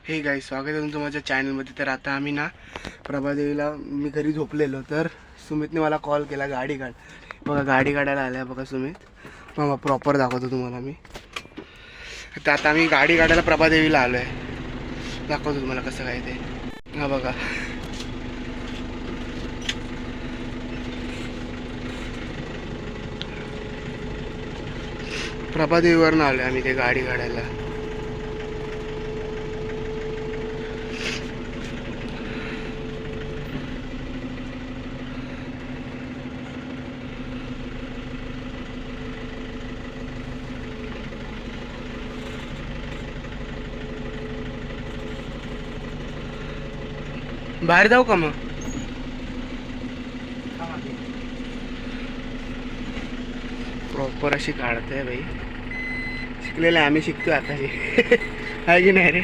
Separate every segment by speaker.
Speaker 1: Hey guys, स्वागत आहे तुमचं माझ्या चॅनलमध्ये. तर आता आम्ही ना प्रभादेवीला मी घरी झोपलेलो, तर सुमितने मला कॉल केला गाडी काढ. बघा गाडी काढायला आल्या बघा सुमित. मग प्रॉपर दाखवतो तुम्हाला मी. तर आता आम्ही गाडी काढायला प्रभादेवीला आलो आहे. दाखवतो तुम्हाला कसं काय ते. हा बघा, प्रभादेवीवरून आलो आहे आम्ही ते गाडी काढायला. बाहेर जाऊ का मग? प्रॉपर अशी काढते बाई. शिकलेलं आहे आम्ही, शिकतो आता हे. आहे की नाही रे?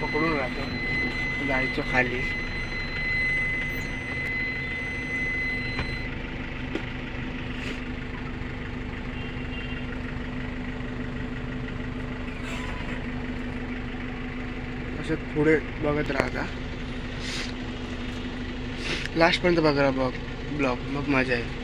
Speaker 1: पकडून राहतो, जायचो खाली. असं पुढे बघत राहता, लास्टपर्यंत बघा ब्लॉग, मग मजा आहे.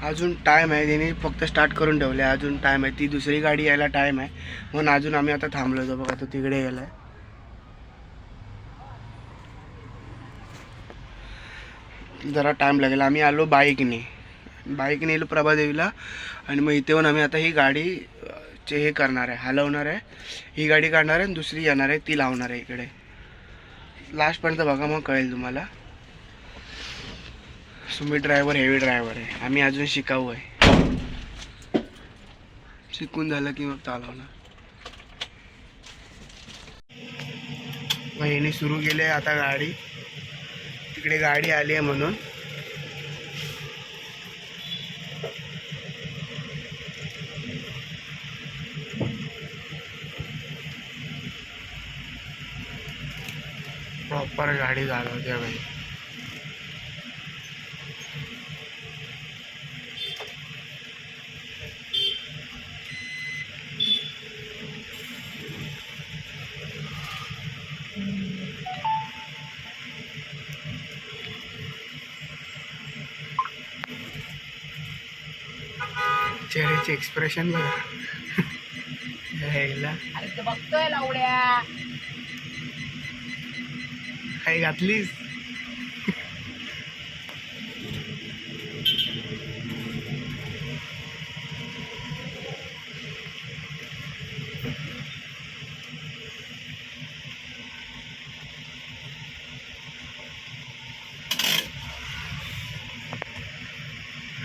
Speaker 1: अजून टाईम आहे, त्यांनी फक्त स्टार्ट करून ठेवले. अजून टाईम आहे, ती दुसरी गाडी यायला टाईम आहे. म्हणून अजून आम्ही आता थांबलो होतो. बघा तो तिकडे गेलाय. जरा टाईम लागेल. आम्ही आलो बाईकने येलो प्रभादेवीला. आणि मग इथे येऊन आम्ही आता ही गाडी हे करणार आहे, हलवणार आहे. ही गाडी काढणार आहे आणि दुसरी येणार आहे, ती लावणार आहे इकडे. लास्टपर्यंत बघा, मग कळेल तुम्हाला. सुमित ड्रायव्हर हेवी ड्रायव्हर आहे, आम्ही अजून शिकाऊ आहे. शिकून झालं की मग चालवणार. याने सुरू केले आता गाडी. तिकडे गाडी आली आहे म्हणून. प्रॉपर गाडी चालवते बाई. चेहऱ्याचे एक्सप्रेशन बघा.
Speaker 2: बघतोय लावड्या
Speaker 1: काही घातलीस?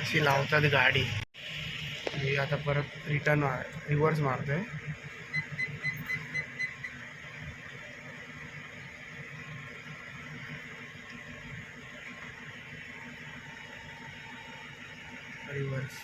Speaker 1: अशी लावतात गाडी. मी आता परत रिव्हर्स मारतोय. रिव्हर्स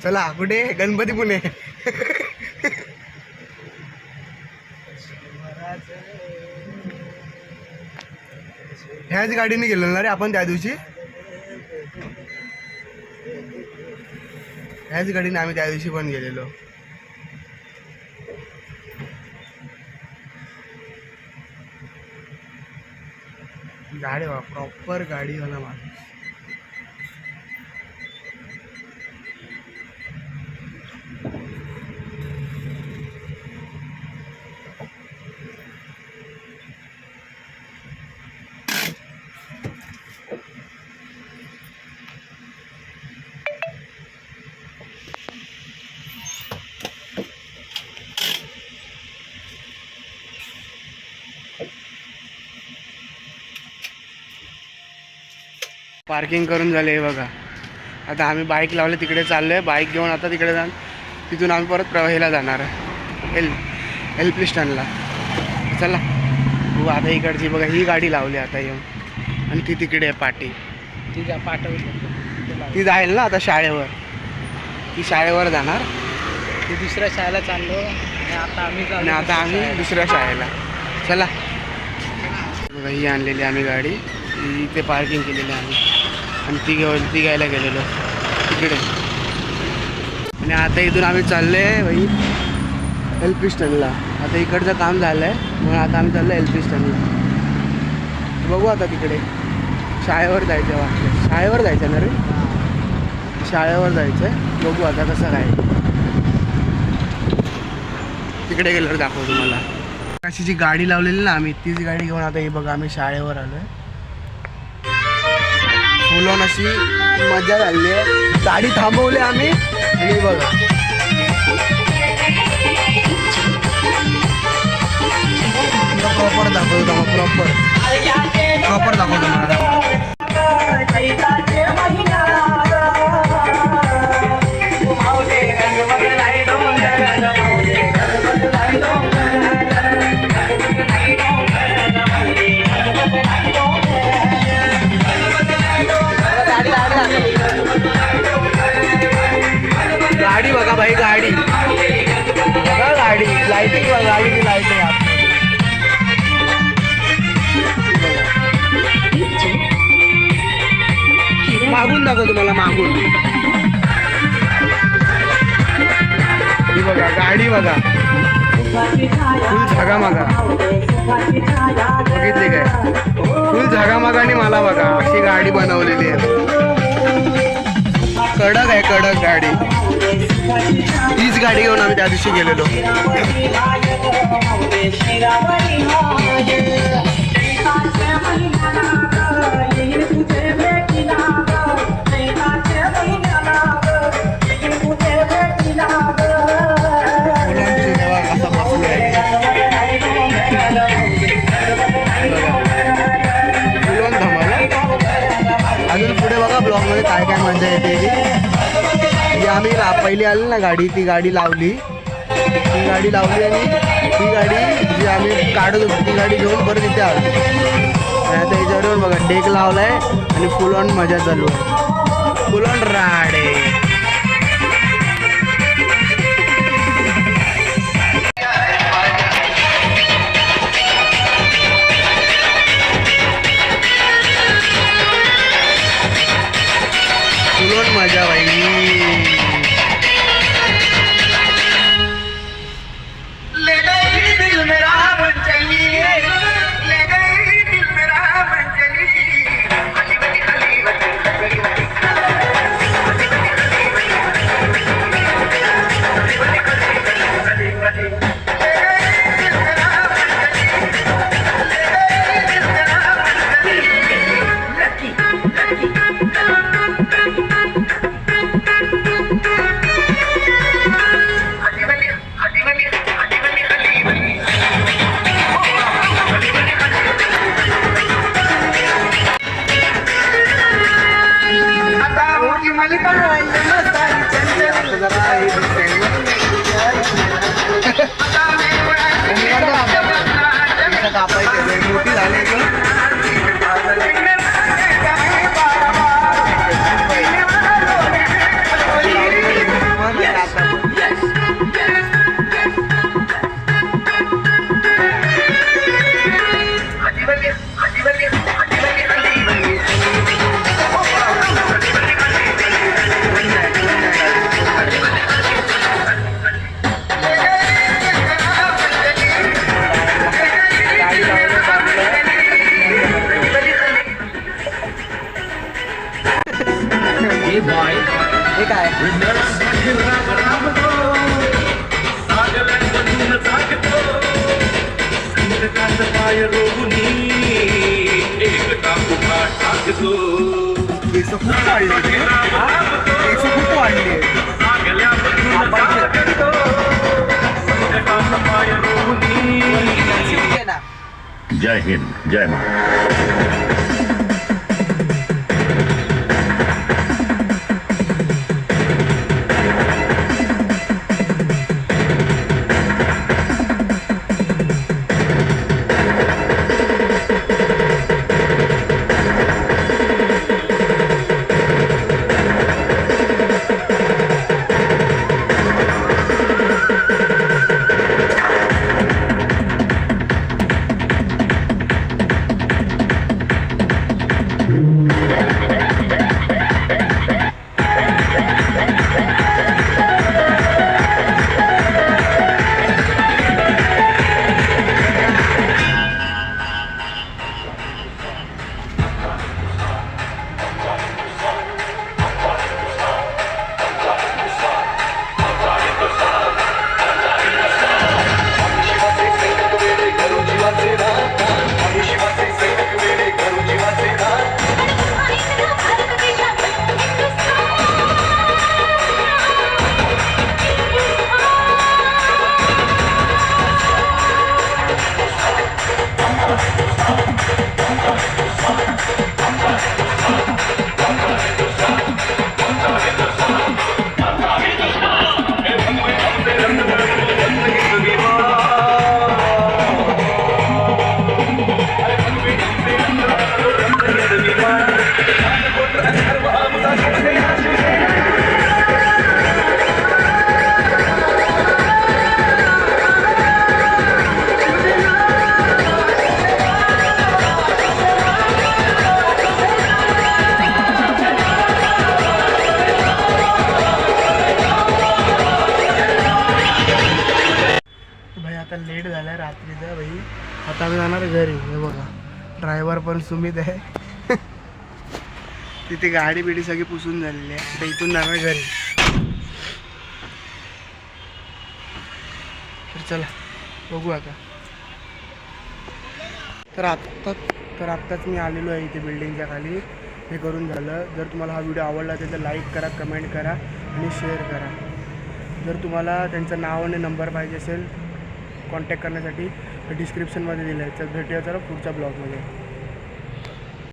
Speaker 1: चला कुठे? गणपती पुणे. ह्याच गाडीने गेलो ना रे आपण त्या दिवशी. ह्याच गाडीने आम्ही त्या दिवशी पण गेलेलो. गाडी प्रॉपर गाडीवाला माणूस. पार्किंग करून झाले बघा. आता आम्ही बाईक लावले, तिकडे चाललोय. बाईक घेऊन आता तिकडे जाऊन तिथून आम्ही परत प्रवाहीला जाणार आहे, एल स्टँडला. चला आता इकडची बघा, ही गाडी लावली आता येऊन. आणि ती तिकडे आहे पाटी.
Speaker 3: ती जा पाठवली
Speaker 1: ती जाईल ना आता शाळेवर. ती शाळेवर जाणार
Speaker 3: ती दुसऱ्या शाळेला चाललो आणि
Speaker 1: आणि आता आम्ही दुसऱ्या शाळेला. चला बघा ही आणलेली आम्ही गाडी, ही इथे पार्किंग केलेली आम्ही आणि ती घ्यायला गेलेलो तिकडे. आणि आता इथून आम्ही चाललो आहे भाई LP स्टँडला. आता इकडचं काम झालं आहे म्हणून आता आम्ही चाललो LP स्टँडला. बघू आता तिकडे शाळेवर जायचं वाटलं. शाळेवर जायचं ना रे, शाळेवर जायचं आहे. बघू आता कसं काय, तिकडे गेल्यावर दाखवतो तुम्हाला. अशी जी गाडी लावलेली ना आम्ही, तीच गाडी घेऊन आता हे बघा आम्ही शाळेवर आलो आहे. फुलून अशी मजा झाली आहे. गाडी थांबवली आम्ही आणि बघा प्रॉपर दाखवतो तुम्हाला, प्रॉपर दाखवतो तुम्हाला. गाडी बघा भाई, गाडी बघा, गाडी लाइटिंग बघा, गाडीची लाइटिंग आतमध्ये. मागून दाखव तुम्हाला, मागून ही बघा गाडी बघा, फुल झगामगा. बघितली काय, फुल झगामगाने मला बघा अशी गाडी बनवलेली आहे. कडक आहे, कडक गाडी. तीच गाडी घेऊन आम्ही त्या दिवशी गेलेलो. अजून पुढे बघा ब्लॉगमध्ये काय काय मजा येते. जी आम्ही पहिली आली ना गाडी, ती गाडी लावली आणि ती गाडी जी आम्ही काढत होतो ती गाडी घेऊन परत इथे आलो. आणि आता याच्यावर बघा डेक लावलाय आणि फुल ऑन मजा चालू आहे, फुल ऑन राडे. फुल ऑन मजा भाई. मोठी झाली हे काय केस खूप वाढले, केस खूप वाढले.
Speaker 4: जय हिंद, जय महाराष्ट्र.
Speaker 1: भाई आता लेट झालाय रात्रीचा भाई. आता आम्ही जाणार घरी. हे बघा ड्रायव्हर पण सुमित आहे. तिथे गाडी बिडी सगळी पुसून झालेली आहे. आता इथून जाणार घरी. तर चला बघू आता. तर आत्ताच मी आलेलो आहे इथे बिल्डिंगच्या खाली. हे करून झालं. जर तुम्हाला हा व्हिडिओ आवडला असेल तर लाईक करा, कमेंट करा आणि शेअर करा. जर तुम्हाला त्यांचं नाव आणि नंबर पाहिजे असेल कॉन्टॅक्ट करण्यासाठी डिस्क्रिप्शनमध्ये दिलं आहे. तर भेटूया चला पुढच्या ब्लॉगमध्ये.